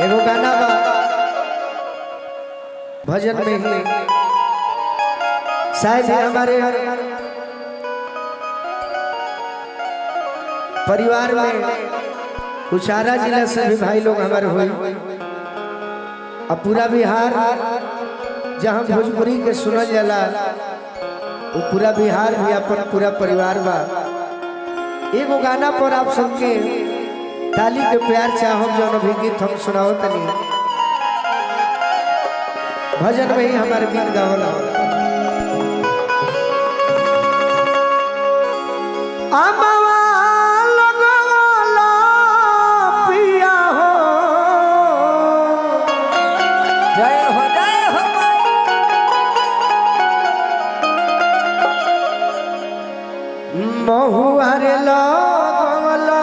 एगो गाना बा भजन में ही शायद हमारे परिवार में कुचारा जिला से भी भाई लोग हमारे हुए और पूरा बिहार जहाँ भोजपुरी के सुनल जाला वो पूरा बिहार भी अपन पूरा परिवार बा। एगो गाना पर आप सबके ताली के प्यार चाहो जो भी गीत हम सुनाओ तनी भजन में ही हमारे गीत गावला पिया हो जय हो जय हो महुआरे लगवला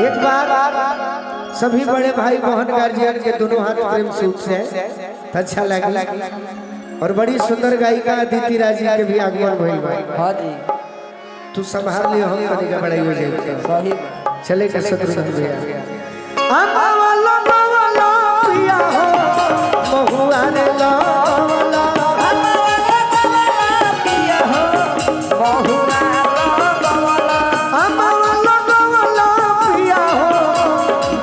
एक बार सभी बड़े भाई बहन गार्जियन के दोनों हाथ प्रेम से उठे अच्छा लगा और बड़ी सुंदर गायिका अदिति राजी के भी आगमन भइल बा। हां जी तू संभाल लियो हम बड़ी का बड़ाई हो जाए सही चले के शत्रुघ्न भैया अमवाला मवाला पिया हो महुआ रे लावला अमवाला मवाला पिया हो महुआ लावला अमवाला मवाला पिया हो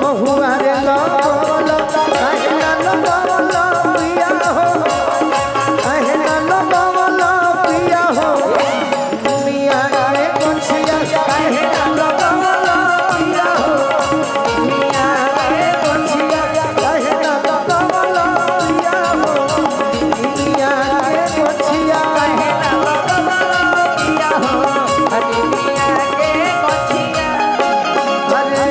महुआ रे लावला कहना लावला पिया हो कहना लावला पिया हो मिया रे कुछिया कहना लावला पिया हो मिया रे कुछिया कहना लावला पिया हो मिया रे कुछिया कहना लावला पिया हो अरे मिया रे कुछिया अरे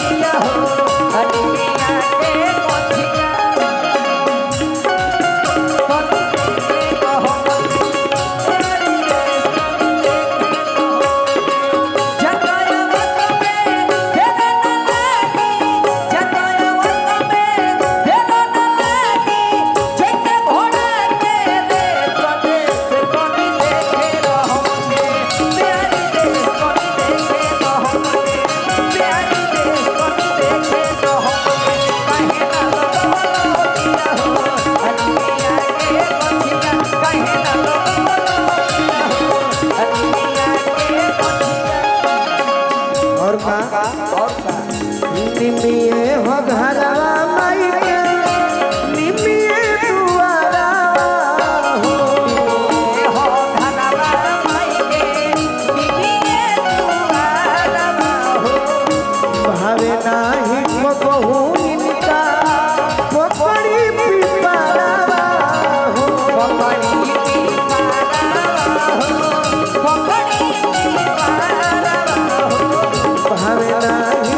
पिया हो अरे निमिये हो घरवा माई के निमिये दुआरा हो हो घरवा माई के निमिये दुआरा हो भावे नाही को बहु इनका पकड़ी पिपारा हो पकड़ी पिपारा हो पकड़ी पिपारा हो भावे नाही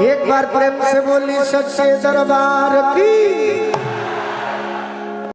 एक बार प्रेम से बोली सच्चे दरबार की।